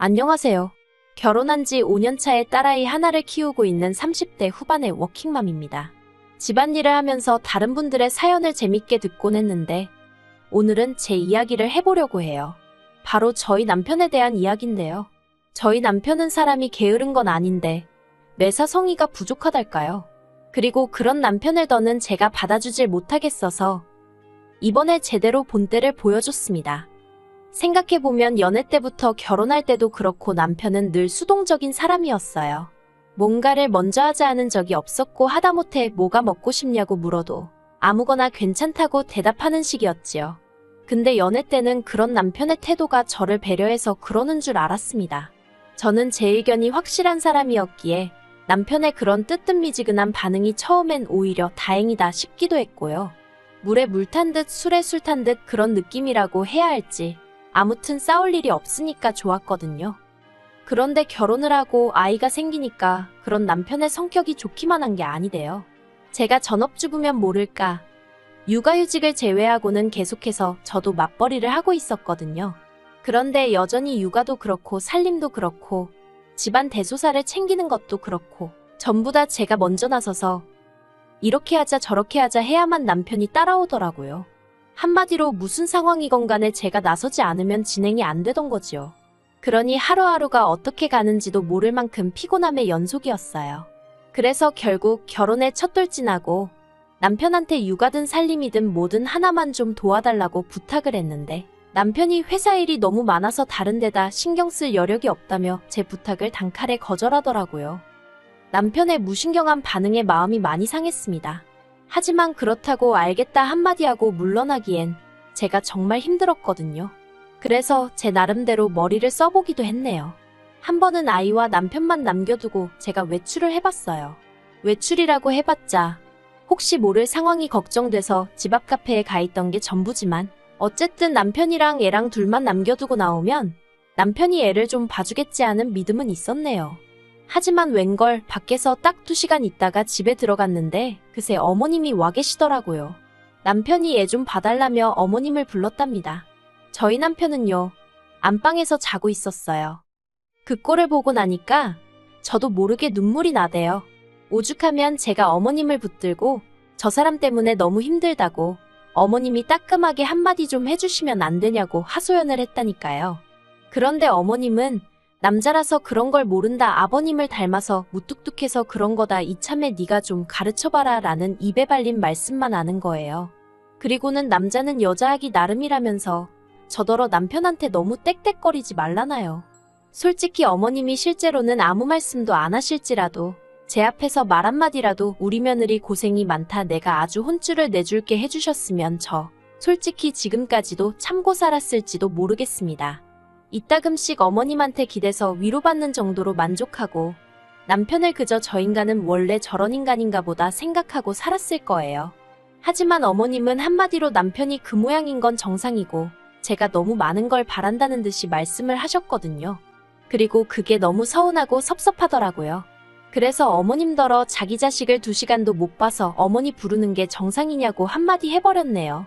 안녕하세요. 결혼한 지 5년 차에 딸아이 하나를 키우고 있는 30대 후반의 워킹맘입니다. 집안일을 하면서 다른 분들의 사연을 재밌게 듣곤 했는데 오늘은 제 이야기를 해보려고 해요. 바로 저희 남편에 대한 이야기인데요. 저희 남편은 사람이 게으른 건 아닌데 매사 성의가 부족하달까요? 그리고 그런 남편을 더는 제가 받아주질 못하겠어서 이번에 제대로 본때를 보여줬습니다. 생각해보면 연애 때부터 결혼할 때도 그렇고 남편은 늘 수동적인 사람이었어요. 뭔가를 먼저 하자 는 적이 없었고 하다못해 뭐가 먹고 싶냐고 물어도 아무거나 괜찮다고 대답하는 식이었지요. 근데 연애 때는 그런 남편의 태도가 저를 배려해서 그러는 줄 알았습니다. 저는 제 의견이 확실한 사람이었기에 남편의 그런 뜨뜻미지근한 반응이 처음엔 오히려 다행이다 싶기도 했고요. 물에 물 탄 듯 술에 술 탄 듯 그런 느낌이라고 해야 할지 아무튼 싸울 일이 없으니까 좋았거든요. 그런데 결혼을 하고 아이가 생기니까 그런 남편의 성격이 좋기만 한 게 아니대요. 제가 전업주부면 모를까. 육아휴직을 제외하고는 계속해서 저도 맞벌이를 하고 있었거든요. 그런데 여전히 육아도 그렇고 살림도 그렇고 집안 대소사를 챙기는 것도 그렇고 전부 다 제가 먼저 나서서 이렇게 하자 저렇게 하자 해야만 남편이 따라오더라고요. 한마디로 무슨 상황이건 간에 제가 나서지 않으면 진행이 안 되던 거지요. 그러니 하루하루가 어떻게 가는지도 모를 만큼 피곤함의 연속이었어요. 그래서 결국 결혼에 첫돌진하고 남편한테 육아든 살림이든 뭐든 하나만 좀 도와달라고 부탁을 했는데 남편이 회사 일이 너무 많아서 다른 데다 신경 쓸 여력이 없다며 제 부탁을 단칼에 거절하더라고요. 남편의 무신경한 반응에 마음이 많이 상했습니다. 하지만 그렇다고 알겠다 한마디 하고 물러나기엔 제가 정말 힘들었거든요. 그래서 제 나름대로 머리를 써보기도 했네요. 한 번은 아이와 남편만 남겨두고 제가 외출을 해봤어요. 외출이라고 해봤자 혹시 모를 상황이 걱정돼서 집 앞 카페에 가 있던 게 전부지만 어쨌든 남편이랑 애랑 둘만 남겨두고 나오면 남편이 애를 좀 봐주겠지 하는 믿음은 있었네요. 하지만 웬걸 밖에서 딱 2시간 있다가 집에 들어갔는데 그새 어머님이 와 계시더라고요. 남편이 애 좀 봐달라며 어머님을 불렀답니다. 저희 남편은요, 안방에서 자고 있었어요. 그 꼴을 보고 나니까 저도 모르게 눈물이 나대요. 오죽하면 제가 어머님을 붙들고 저 사람 때문에 너무 힘들다고 어머님이 따끔하게 한마디 좀 해주시면 안 되냐고 하소연을 했다니까요. 그런데 어머님은 남자라서 그런 걸 모른다 아버님을 닮아서 무뚝뚝해서 그런 거다 이참에 네가 좀 가르쳐봐라 라는 입에 발린 말씀만 하는 거예요. 그리고는 남자는 여자하기 나름이라면서 저더러 남편한테 너무 떽떽거리지 말라나요. 솔직히 어머님이 실제로는 아무 말씀도 안 하실지라도 제 앞에서 말 한마디라도 우리 며느리 고생이 많다 내가 아주 혼쭐을 내줄게 해주셨으면 저 솔직히 지금까지도 참고 살았을지도 모르겠습니다. 이따금씩 어머님한테 기대서 위로받는 정도로 만족하고 남편을 그저 저 인간은 원래 저런 인간인가 보다 생각하고 살았을 거예요. 하지만 어머님은 한마디로 남편이 그 모양인 건 정상이고 제가 너무 많은 걸 바란다는 듯이 말씀을 하셨거든요. 그리고 그게 너무 서운하고 섭섭하더라고요. 그래서 어머님더러 자기 자식을 2시간도 못 봐서 어머니 부르는 게 정상이냐고 한마디 해버렸네요.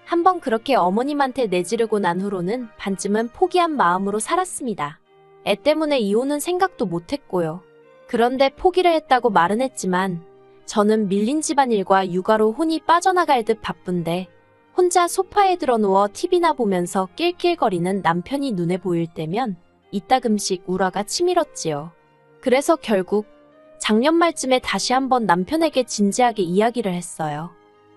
한번 그렇게 어머님한테 내지르고 난 후로는 반쯤은 포기한 마음으로 살았습니다. 애 때문에 이혼은 생각도 못했고요. 그런데 포기를 했다고 말은 했지만 저는 밀린 집안일과 육아로 혼이 빠져나갈 듯 바쁜데 혼자 소파에 들어누워 TV나 보면서 낄낄거리는 남편이 눈에 보일 때면 이따금씩 울화가 치밀었지요. 그래서 결국 작년 말쯤에 다시 한번 남편에게 진지하게 이야기를 했어요.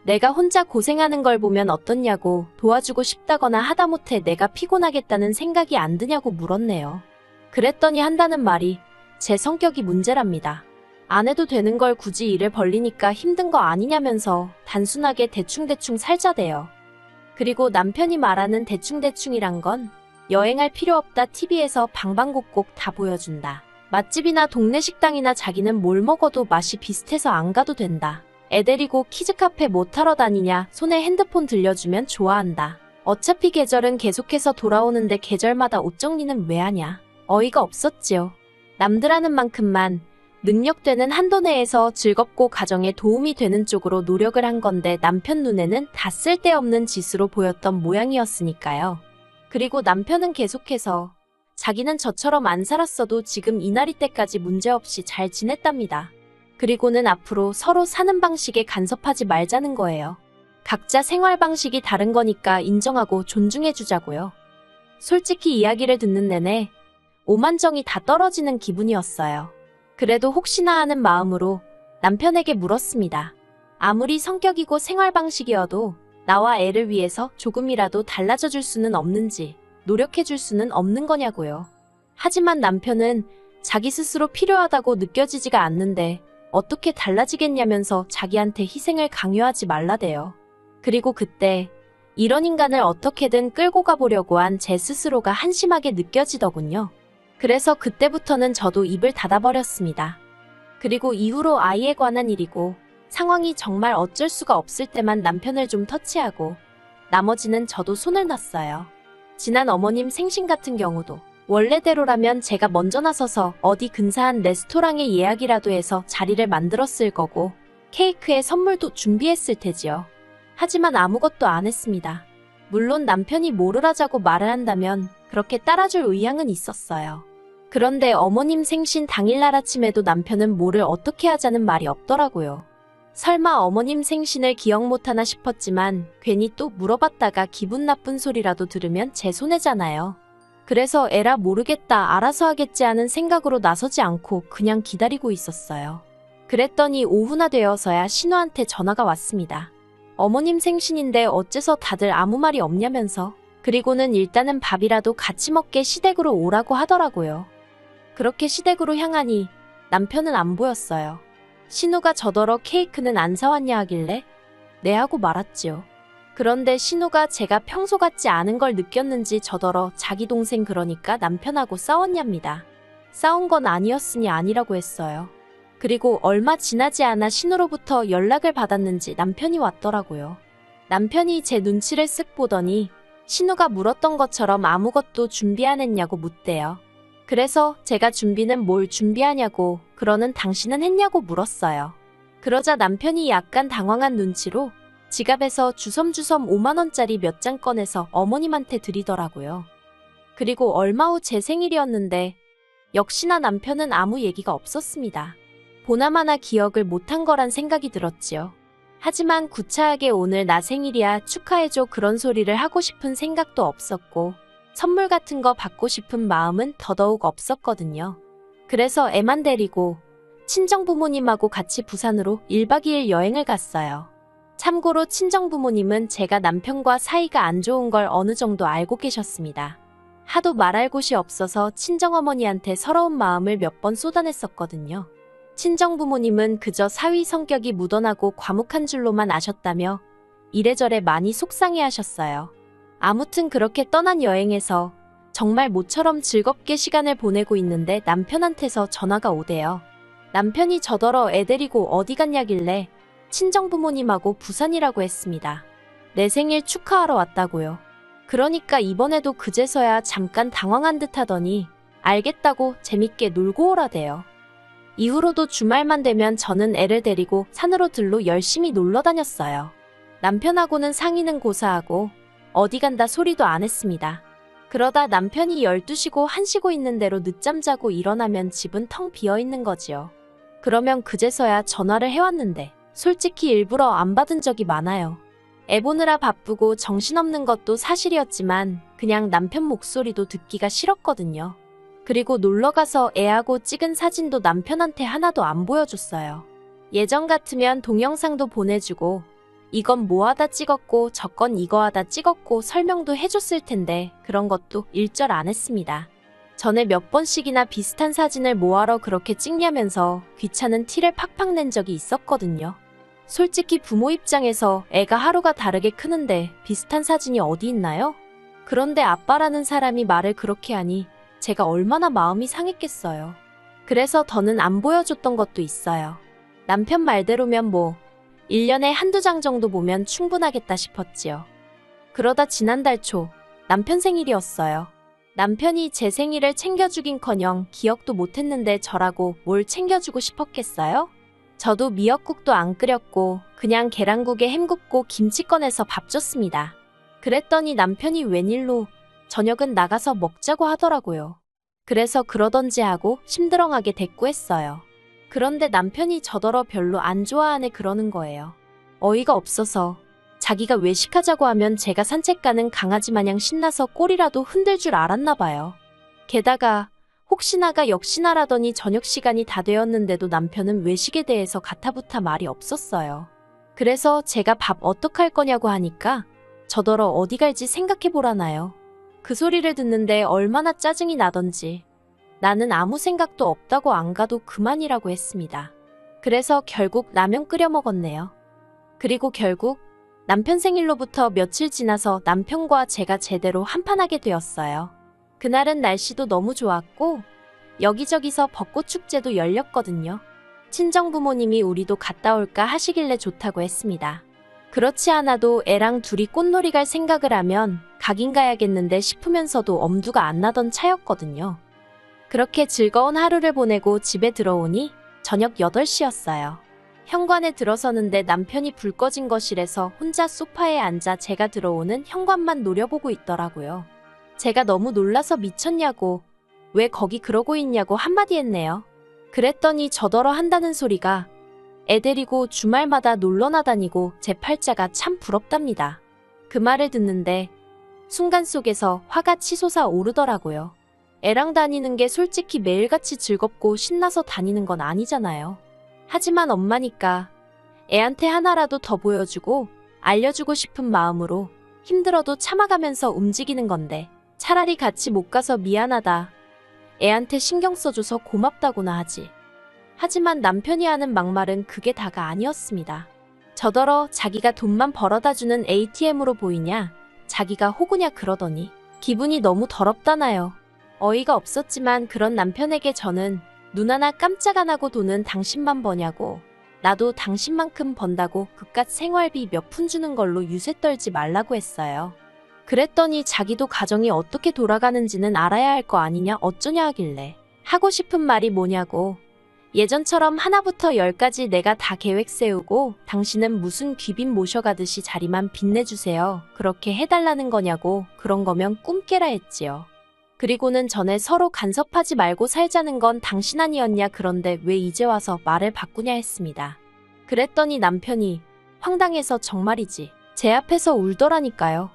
내가 혼자 고생하는 걸 보면 어떻냐고 도와주고 싶다거나 하다못해 내가 피곤하겠다는 생각이 안 드냐고 물었네요. 그랬더니 한다는 말이 제 성격이 문제랍니다. 안 해도 되는 걸 굳이 일을 벌리니까 힘든 거 아니냐면서 단순하게 대충대충 살자대요. 그리고 남편이 말하는 대충대충이란 건 여행할 필요 없다 TV에서 방방곡곡 다 보여준다. 맛집이나 동네 식당이나 자기는 뭘 먹어도 맛이 비슷해서 안 가도 된다. 애 데리고 키즈카페 뭐 타러 다니냐 손에 핸드폰 들려주면 좋아한다. 어차피 계절은 계속해서 돌아오는데 계절마다 옷 정리는 왜 하냐. 어이가 없었지요. 남들 하는 만큼만 능력되는 한도 내에서 즐겁고 가정에 도움이 되는 쪽으로 노력을 한 건데 남편 눈에는 다 쓸데없는 짓으로 보였던 모양이었으니까요. 그리고 남편은 계속해서 자기는 저처럼 안 살았어도 지금 이날이 때까지 문제없이 잘 지냈답니다. 그리고는 앞으로 서로 사는 방식에 간섭하지 말자는 거예요. 각자 생활 방식이 다른 거니까 인정하고 존중해주자고요. 솔직히 이야기를 듣는 내내 오만정이 다 떨어지는 기분이었어요. 그래도 혹시나 하는 마음으로 남편에게 물었습니다. 아무리 성격이고 생활 방식이어도 나와 애를 위해서 조금이라도 달라져 줄 수는 없는지, 노력해 줄 수는 없는 거냐고요. 하지만 남편은 자기 스스로 필요하다고 느껴지지가 않는데 어떻게 달라지겠냐면서 자기한테 희생을 강요하지 말라대요. 그리고 그때 이런 인간을 어떻게든 끌고 가보려고 한 제 스스로가 한심하게 느껴지더군요. 그래서 그때부터는 저도 입을 닫아버렸습니다. 그리고 이후로 아이에 관한 일이고 상황이 정말 어쩔 수가 없을 때만 남편을 좀 터치하고 나머지는 저도 손을 놨어요. 지난 어머님 생신 같은 경우도 원래대로라면 제가 먼저 나서서 어디 근사한 레스토랑에 예약이라도 해서 자리를 만들었을 거고 케이크에 선물도 준비했을 테지요. 하지만 아무것도 안 했습니다. 물론 남편이 뭐를 하자고 말을 한다면 그렇게 따라줄 의향은 있었어요. 그런데 어머님 생신 당일날 아침에도 남편은 뭐를 어떻게 하자는 말이 없더라고요. 설마 어머님 생신을 기억 못하나 싶었지만 괜히 또 물어봤다가 기분 나쁜 소리라도 들으면 제 손해잖아요. 그래서 에라 모르겠다 알아서 하겠지 하는 생각으로 나서지 않고 그냥 기다리고 있었어요. 그랬더니 오후나 되어서야 신우한테 전화가 왔습니다. 어머님 생신인데 어째서 다들 아무 말이 없냐면서. 그리고는 일단은 밥이라도 같이 먹게 시댁으로 오라고 하더라고요. 그렇게 시댁으로 향하니 남편은 안 보였어요. 신우가 저더러 케이크는 안 사왔냐 하길래 네 하고 말았지요. 그런데 신우가 제가 평소 같지 않은 걸 느꼈는지 저더러 자기 동생 그러니까 남편하고 싸웠냐입니다. 싸운 건 아니었으니 아니라고 했어요. 그리고 얼마 지나지 않아 신우로부터 연락을 받았는지 남편이 왔더라고요. 남편이 제 눈치를 쓱 보더니 신우가 물었던 것처럼 아무것도 준비 안 했냐고 묻대요. 그래서 제가 준비는 뭘 준비하냐고 그러는 당신은 했냐고 물었어요. 그러자 남편이 약간 당황한 눈치로 지갑에서 주섬주섬 5만 원짜리 몇 장 꺼내서 어머님한테 드리더라고요. 그리고 얼마 후 제 생일이었는데 역시나 남편은 아무 얘기가 없었습니다. 보나마나 기억을 못한 거란 생각이 들었지요. 하지만 구차하게 오늘 나 생일이야 축하해줘 그런 소리를 하고 싶은 생각도 없었고 선물 같은 거 받고 싶은 마음은 더더욱 없었거든요. 그래서 애만 데리고 친정부모님하고 같이 부산으로 1박 2일 여행을 갔어요. 참고로 친정부모님은 제가 남편과 사이가 안 좋은 걸 어느 정도 알고 계셨습니다. 하도 말할 곳이 없어서 친정어머니한테 서러운 마음을 몇 번 쏟아냈었거든요. 친정부모님은 그저 사위 성격이 무던하고 과묵한 줄로만 아셨다며 이래저래 많이 속상해하셨어요. 아무튼 그렇게 떠난 여행에서 정말 모처럼 즐겁게 시간을 보내고 있는데 남편한테서 전화가 오대요. 남편이 저더러 애 데리고 어디 갔냐길래 친정부모님하고 부산이라고 했습니다. 내 생일 축하하러 왔다고요. 그러니까 이번에도 그제서야 잠깐 당황한 듯 하더니 알겠다고 재밌게 놀고 오라대요. 이후로도 주말만 되면 저는 애를 데리고 산으로 들로 열심히 놀러 다녔어요. 남편하고는 상의는 고사하고 어디 간다 소리도 안 했습니다. 그러다 남편이 12시고 1시고 있는 대로 늦잠 자고 일어나면 집은 텅 비어있는 거지요. 그러면 그제서야 전화를 해왔는데 솔직히 일부러 안 받은 적이 많아요. 애 보느라 바쁘고 정신없는 것도 사실이었지만 그냥 남편 목소리도 듣기가 싫었거든요. 그리고 놀러가서 애하고 찍은 사진도 남편한테 하나도 안 보여줬어요. 예전 같으면 동영상도 보내주고 이건 뭐 하다 찍었고 저건 이거 하다 찍었고 설명도 해줬을 텐데 그런 것도 일절 안 했습니다. 전에 몇 번씩이나 비슷한 사진을 뭐하러 그렇게 찍냐면서 귀찮은 티를 팍팍 낸 적이 있었거든요. 솔직히 부모 입장에서 애가 하루가 다르게 크는데 비슷한 사진이 어디 있나요? 그런데 아빠라는 사람이 말을 그렇게 하니 제가 얼마나 마음이 상했겠어요. 그래서 더는 안 보여줬던 것도 있어요. 남편 말대로면 뭐 1년에 한두 장 정도 보면 충분하겠다 싶었지요. 그러다 지난달 초 남편 생일이었어요. 남편이 제 생일을 챙겨주긴커녕 기억도 못했는데 저라고 뭘 챙겨주고 싶었겠어요? 저도 미역국도 안 끓였고 그냥 계란국에 햄 굽고 김치 꺼내서 밥 줬습니다. 그랬더니 남편이 웬일로 저녁은 나가서 먹자고 하더라고요. 그래서 그러던지 하고 심드렁하게 대꾸했어요. 그런데 남편이 저더러 별로 안 좋아하네 그러는 거예요. 어이가 없어서 자기가 외식하자고 하면 제가 산책 가는 강아지 마냥 신나서 꼬리라도 흔들 줄 알았나 봐요. 게다가 혹시나가 역시나라더니 저녁 시간이 다 되었는데도 남편은 외식에 대해서 가타부타 말이 없었어요. 그래서 제가 밥 어떡할 거냐고 하니까 저더러 어디 갈지 생각해보라나요. 그 소리를 듣는데 얼마나 짜증이 나던지 나는 아무 생각도 없다고 안 가도 그만이라고 했습니다. 그래서 결국 라면 끓여 먹었네요. 그리고 결국 남편 생일로부터 며칠 지나서 남편과 제가 제대로 한판하게 되었어요. 그날은 날씨도 너무 좋았고 여기저기서 벚꽃 축제도 열렸거든요. 친정 부모님이 우리도 갔다 올까 하시길래 좋다고 했습니다. 그렇지 않아도 애랑 둘이 꽃놀이 갈 생각을 하면 가긴 가야겠는데 싶으면서도 엄두가 안 나던 차였거든요. 그렇게 즐거운 하루를 보내고 집에 들어오니 저녁 8시였어요. 현관에 들어서는데 남편이 불 꺼진 거실에서 혼자 소파에 앉아 제가 들어오는 현관만 노려보고 있더라고요. 제가 너무 놀라서 미쳤냐고, 왜 거기 그러고 있냐고 한마디 했네요. 그랬더니 저더러 한다는 소리가 애 데리고 주말마다 놀러나 다니고 제 팔자가 참 부럽답니다. 그 말을 듣는데 순간 속에서 화가 치솟아 오르더라고요. 애랑 다니는 게 솔직히 매일같이 즐겁고 신나서 다니는 건 아니잖아요. 하지만 엄마니까 애한테 하나라도 더 보여주고 알려주고 싶은 마음으로 힘들어도 참아가면서 움직이는 건데 차라리 같이 못 가서 미안하다. 애한테 신경 써줘서 고맙다고나 하지. 하지만 남편이 하는 막말은 그게 다가 아니었습니다. 저더러 자기가 돈만 벌어다주는 ATM으로 보이냐, 자기가 호구냐 그러더니 기분이 너무 더럽다나요. 어이가 없었지만 그런 남편에게 저는 눈 하나 깜짝 안 하고 돈은 당신만 버냐고, 나도 당신만큼 번다고 그깟 생활비 몇 푼 주는 걸로 유세 떨지 말라고 했어요. 그랬더니 자기도 가정이 어떻게 돌아가는지는 알아야 할 거 아니냐 어쩌냐 하길래 하고 싶은 말이 뭐냐고, 예전처럼 하나부터 열까지 내가 다 계획 세우고 당신은 무슨 귀빈 모셔가듯이 자리만 빛내주세요. 그렇게 해달라는 거냐고, 그런 거면 꿈 깨라 했지요. 그리고는 전에 서로 간섭하지 말고 살자는 건 당신 아니었냐, 그런데 왜 이제 와서 말을 바꾸냐 했습니다. 그랬더니 남편이 황당해서 정말이지 제 앞에서 울더라니까요.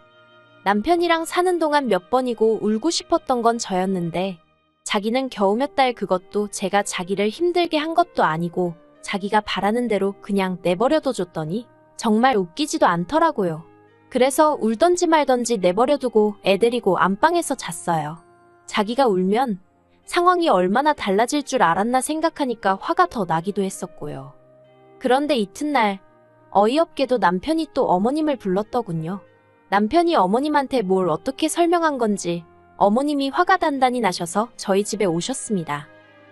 남편이랑 사는 동안 몇 번이고 울고 싶었던 건 저였는데 자기는 겨우 몇 달, 그것도 제가 자기를 힘들게 한 것도 아니고 자기가 바라는 대로 그냥 내버려둬 줬더니 정말 웃기지도 않더라고요. 그래서 울던지 말던지 내버려두고 애 데리고 안방에서 잤어요. 자기가 울면 상황이 얼마나 달라질 줄 알았나 생각하니까 화가 더 나기도 했었고요. 그런데 이튿날 어이없게도 남편이 또 어머님을 불렀더군요. 남편이 어머님한테 뭘 어떻게 설명한 건지 어머님이 화가 단단히 나셔서 저희 집에 오셨습니다.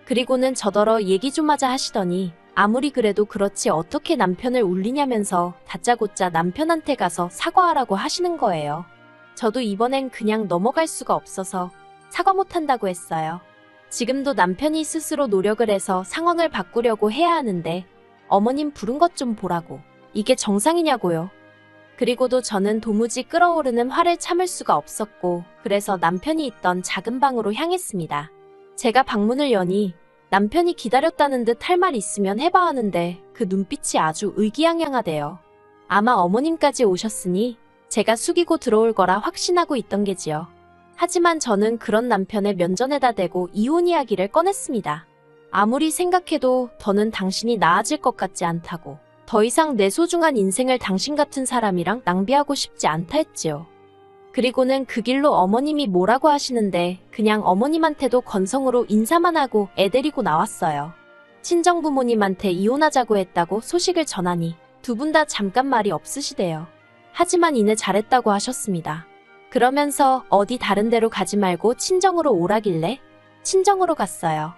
그리고는 저더러 얘기 좀 하자 하시더니 아무리 그래도 그렇지 어떻게 남편을 울리냐면서 다짜고짜 남편한테 가서 사과하라고 하시는 거예요. 저도 이번엔 그냥 넘어갈 수가 없어서 사과 못한다고 했어요. 지금도 남편이 스스로 노력을 해서 상황을 바꾸려고 해야 하는데 어머님 부른 것 좀 보라고, 이게 정상이냐고요. 그리고도 저는 도무지 끓어오르는 화를 참을 수가 없었고 그래서 남편이 있던 작은 방으로 향했습니다. 제가 방문을 여니 남편이 기다렸다는 듯 할 말 있으면 해봐 하는데 그 눈빛이 아주 의기양양하대요. 아마 어머님까지 오셨으니 제가 숙이고 들어올 거라 확신하고 있던 게지요. 하지만 저는 그런 남편의 면전에다 대고 이혼 이야기를 꺼냈습니다. 아무리 생각해도 더는 당신이 나아질 것 같지 않다고, 더 이상 내 소중한 인생을 당신 같은 사람이랑 낭비하고 싶지 않다 했지요. 그리고는 그 길로 어머님이 뭐라고 하시는데 그냥 어머님한테도 건성으로 인사만 하고 애 데리고 나왔어요. 친정부모님한테 이혼하자고 했다고 소식을 전하니 두 분 다 잠깐 말이 없으시대요. 하지만 이내 잘했다고 하셨습니다. 그러면서 어디 다른 데로 가지 말고 친정으로 오라길래 친정으로 갔어요.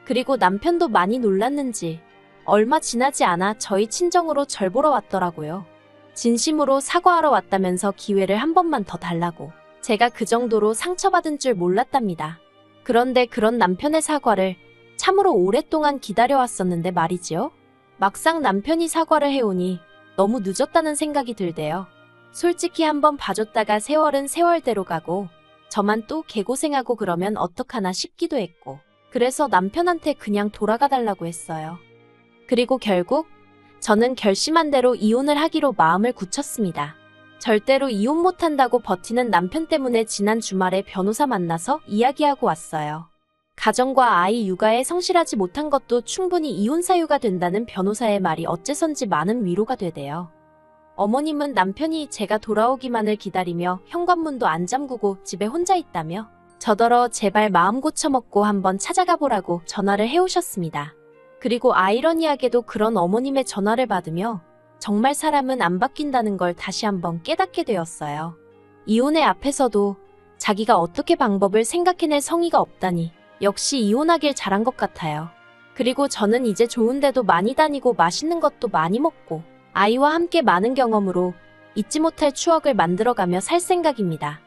그리고 남편도 많이 놀랐는지 얼마 지나지 않아 저희 친정으로 절 보러 왔더라고요. 진심으로 사과하러 왔다면서 기회를 한 번만 더 달라고. 제가 그 정도로 상처받은 줄 몰랐답니다. 그런데 그런 남편의 사과를 참으로 오랫동안 기다려왔었는데 말이지요. 막상 남편이 사과를 해오니 너무 늦었다는 생각이 들대요. 솔직히 한번 봐줬다가 세월은 세월대로 가고 저만 또 개고생하고 그러면 어떡하나 싶기도 했고, 그래서 남편한테 그냥 돌아가 달라고 했어요. 그리고 결국 저는 결심한 대로 이혼을 하기로 마음을 굳혔습니다. 절대로 이혼 못한다고 버티는 남편 때문에 지난 주말에 변호사 만나서 이야기하고 왔어요. 가정과 아이 육아에 성실하지 못한 것도 충분히 이혼 사유가 된다는 변호사의 말이 어째선지 많은 위로가 되대요. 어머님은 남편이 제가 돌아오기만을 기다리며 현관문도 안 잠그고 집에 혼자 있다며 저더러 제발 마음 고쳐먹고 한번 찾아가 보라고 전화를 해오셨습니다. 그리고 아이러니하게도 그런 어머님의 전화를 받으며 정말 사람은 안 바뀐다는 걸 다시 한번 깨닫게 되었어요. 이혼의 앞에서도 자기가 어떻게 방법을 생각해낼 성의가 없다니 역시 이혼하길 잘한 것 같아요. 그리고 저는 이제 좋은 데도 많이 다니고 맛있는 것도 많이 먹고 아이와 함께 많은 경험으로 잊지 못할 추억을 만들어가며 살 생각입니다.